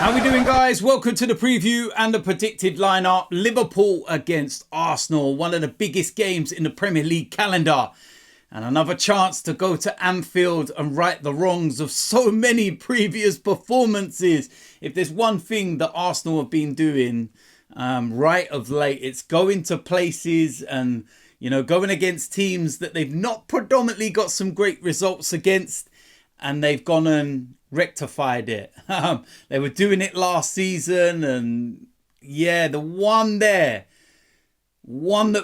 How we doing, guys? Welcome to the preview and the predicted lineup. Liverpool against Arsenal, one of the biggest games in the Premier League calendar. And another chance to go to Anfield and right the wrongs of so many previous performances. If there's one thing that Arsenal have been doing right of late, it's going to places and, going against teams that they've not predominantly got some great results against. And they've gone and rectified it. They were doing it last season, and yeah, the one that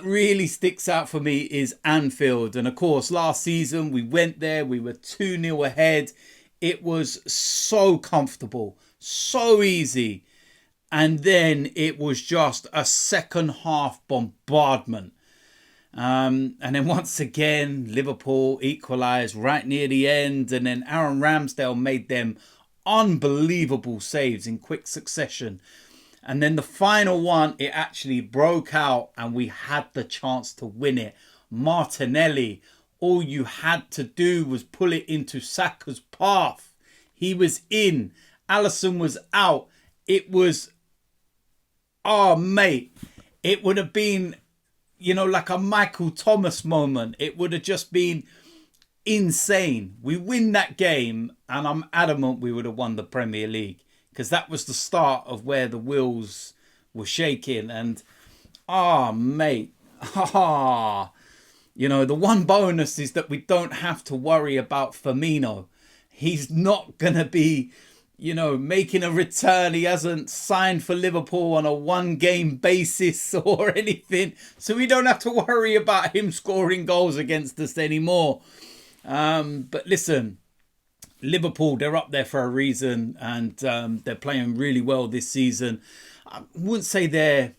really sticks out for me is Anfield. And of course, last season we went there, we were 2-0 ahead. It was so comfortable, so easy. And then it was just a second half bombardment. And then once again, Liverpool equalised right near the end. And then Aaron Ramsdale made them unbelievable saves in quick succession. And then the final one, it actually broke out and we had the chance to win it. Martinelli, all you had to do was pull it into Saka's path. He was in. Alisson was out. It was, oh mate, it would have been, like a Michael Thomas moment. It would have just been insane. We win that game and I'm adamant we would have won the Premier League, because that was the start of where the wheels were shaking. And mate, the one bonus is that we don't have to worry about Firmino. He's not gonna be making a return. He hasn't signed for Liverpool on a one-game basis or anything. So we don't have to worry about him scoring goals against us anymore. But listen, Liverpool, they're up there for a reason, and they're playing really well this season. I wouldn't say they're,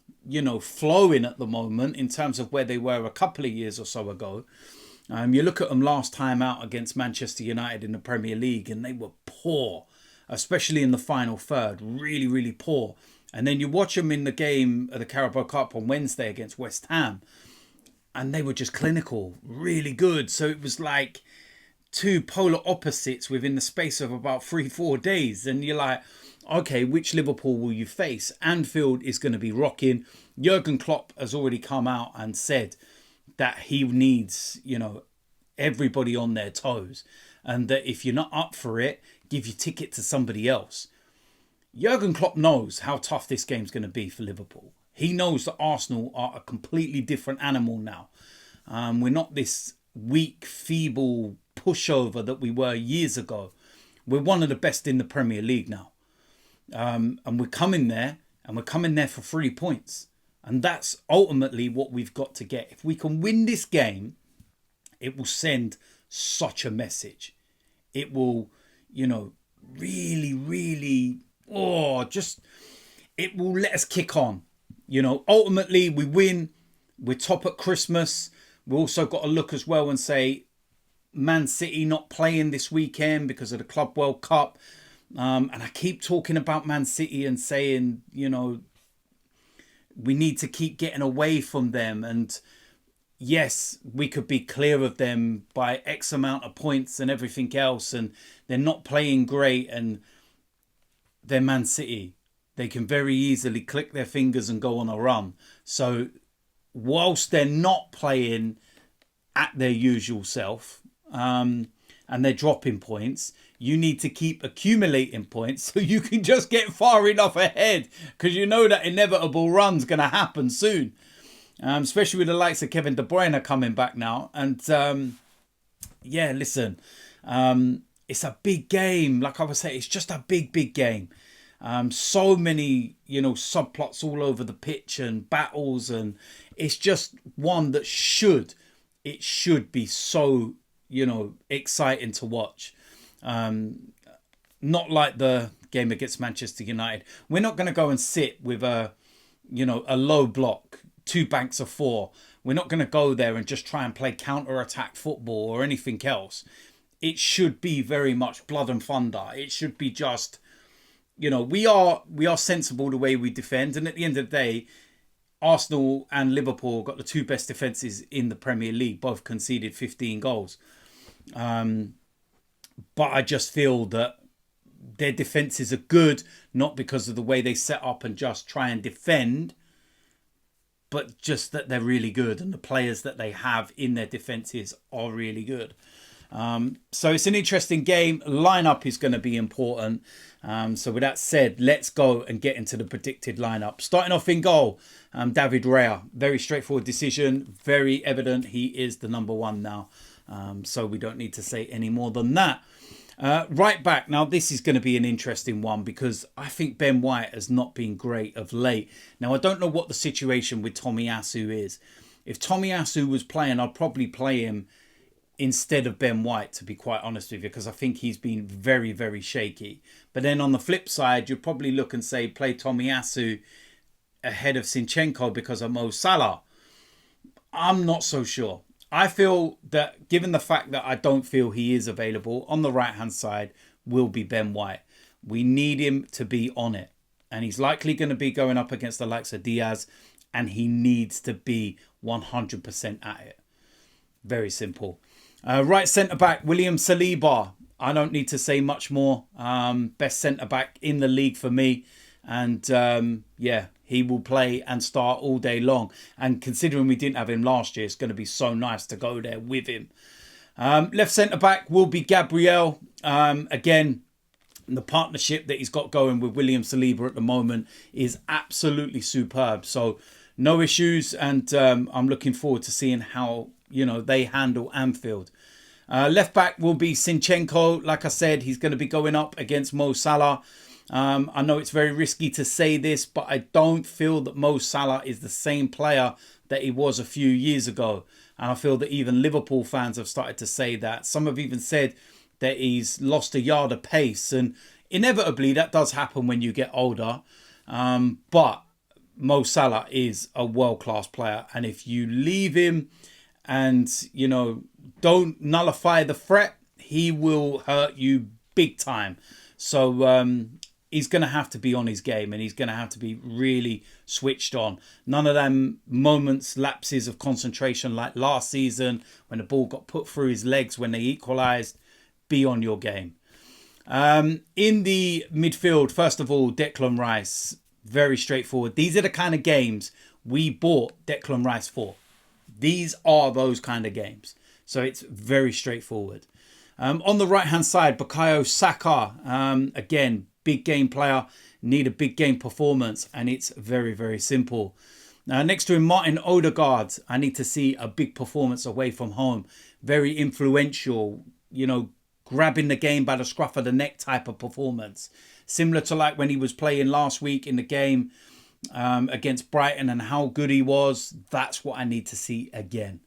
flowing at the moment in terms of where they were a couple of years or so ago. You look at them last time out against Manchester United in the Premier League, and they were poor, especially in the final third. Really, really poor. And then you watch them in the game of the Carabao Cup on Wednesday against West Ham, and they were just clinical, really good. So it was like two polar opposites within the space of about 3-4 days. And you're like, okay, which Liverpool will you face? Anfield is going to be rocking. Jurgen Klopp has already come out and said that he needs, everybody on their toes. And that if you're not up for it, give your ticket to somebody else. Jurgen Klopp knows how tough this game's going to be for Liverpool. He knows that Arsenal are a completely different animal now. We're not this weak, feeble pushover that we were years ago. We're one of the best in the Premier League now. And we're coming there, and we're coming there for 3 points. And that's ultimately what we've got to get. If we can win this game, it will send such a message. It will, really, really, it will let us kick on. Ultimately we win, we're top at Christmas. We also got to look as well and say, Man City not playing this weekend because of the Club World Cup. And I keep talking about Man City and saying, we need to keep getting away from them. And yes, we could be clear of them by X amount of points and everything else. And they're not playing great, and they're Man City. They can very easily click their fingers and go on a run. So whilst they're not playing at their usual self, and they're dropping points, you need to keep accumulating points so you can just get far enough ahead, because you know that inevitable run's going to happen soon. Especially with the likes of Kevin De Bruyne coming back now. And listen, it's a big game. Like I was saying, it's just a big, big game. So many, subplots all over the pitch and battles, and it's just one that should be so, exciting to watch. Not like the game against Manchester United. We're not going to go and sit with a low block, 2 banks of 4. We're not going to go there and just try and play counter-attack football or anything else. It should be very much blood and thunder. It should be just, we are sensible the way we defend. And at the end of the day, Arsenal and Liverpool got the 2 best defences in the Premier League. Both conceded 15 goals. But I just feel that their defences are good, not because of the way they set up and just try and defend, but just that they're really good and the players that they have in their defences are really good. So it's an interesting game. Lineup is going to be important. So with that said, let's go and get into the predicted lineup. Starting off in goal, David Raya. Very straightforward decision. Very evident he is the number one now. So we don't need to say any more than that. Right back. Now, this is going to be an interesting one because I think Ben White has not been great of late. Now, I don't know what the situation with Tomiyasu is. If Tomiyasu was playing, I'd probably play him instead of Ben White, to be quite honest with you, because I think he's been very, very shaky. But then on the flip side, you'd probably look and say, play Tomiyasu ahead of Zinchenko because of Mo Salah. I'm not so sure. I feel that given the fact that I don't feel he is available, on the right-hand side will be Ben White. We need him to be on it. And he's likely going to be going up against the likes of Diaz, and he needs to be 100% at it. Very simple. Right centre-back, William Saliba. I don't need to say much more. Best centre-back in the league for me. And yeah, he will play and start all day long. And considering we didn't have him last year, it's going to be so nice to go there with him. Left centre-back will be Gabriel. Again, the partnership that he's got going with William Saliba at the moment is absolutely superb. So no issues. And I'm looking forward to seeing how, they handle Anfield. Left back will be Zinchenko. Like I said, he's going to be going up against Mo Salah. I know it's very risky to say this, but I don't feel that Mo Salah is the same player that he was a few years ago. And I feel that even Liverpool fans have started to say that. Some have even said that he's lost a yard of pace. And inevitably, that does happen when you get older. But Mo Salah is a world-class player. And if you leave him and, don't nullify the threat, he will hurt you big time. So he's going to have to be on his game and he's going to have to be really switched on. None of them moments, lapses of concentration like last season when the ball got put through his legs when they equalised. Be on your game. In the midfield, first of all, Declan Rice. Very straightforward. These are the kind of games we bought Declan Rice for. These are those kind of games. So it's very straightforward. On the right-hand side, Bukayo Saka. Again, big game player. Need a big game performance. And it's very, very simple. Next to him, Martin Odegaard. I need to see a big performance away from home. Very influential, grabbing the game by the scruff of the neck type of performance. Similar to like when he was playing last week in the game against Brighton and how good he was. That's what I need to see again.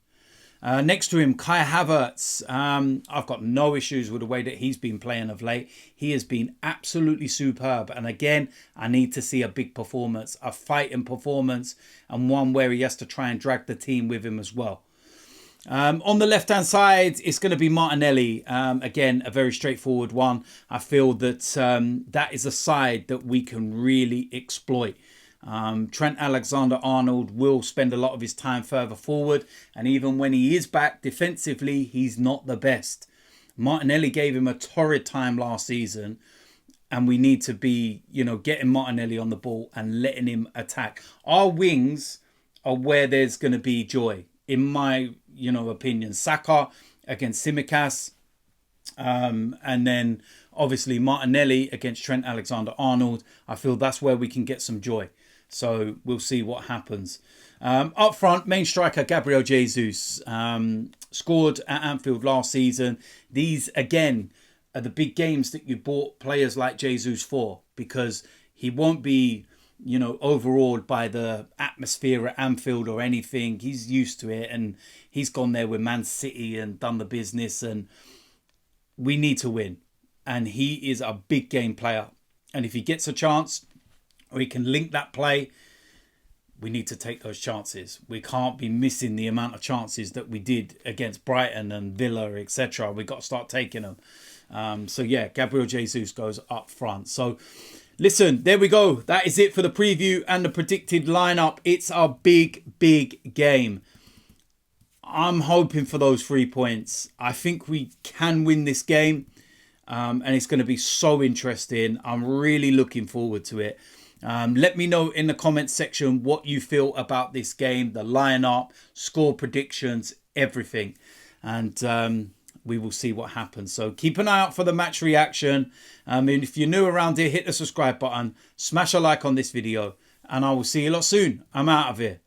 Next to him, Kai Havertz. I've got no issues with the way that he's been playing of late. He has been absolutely superb. And again, I need to see a big performance, a fighting performance, and one where he has to try and drag the team with him as well. On the left-hand side, it's going to be Martinelli. Again, a very straightforward one. I feel that that is a side that we can really exploit. Trent Alexander-Arnold will spend a lot of his time further forward. And even when he is back defensively, he's not the best. Martinelli gave him a torrid time last season. And we need to be, getting Martinelli on the ball and letting him attack. Our wings are where there's going to be joy, in my, opinion. Saka against Tsimikas. And then obviously Martinelli against Trent Alexander-Arnold. I feel that's where we can get some joy. So we'll see what happens. Up front, main striker Gabriel Jesus. Scored at Anfield last season. These, again, are the big games that you bought players like Jesus for. Because he won't be, overawed by the atmosphere at Anfield or anything. He's used to it. And he's gone there with Man City and done the business. And we need to win. And he is a big game player. And if he gets a chance, or he can link that play, we need to take those chances. We can't be missing the amount of chances that we did against Brighton and Villa, etc. We've got to start taking them. So yeah, Gabriel Jesus goes up front. So listen, there we go. That is it for the preview and the predicted lineup. It's a big, big game. I'm hoping for those 3 points. I think we can win this game. and it's going to be so interesting. I'm really looking forward to it. Let me know in the comments section what you feel about this game, the lineup, score predictions, everything. And we will see what happens. So keep an eye out for the match reaction. And if you're new around here, hit the subscribe button, smash a like on this video, and I will see you lot soon. I'm out of here.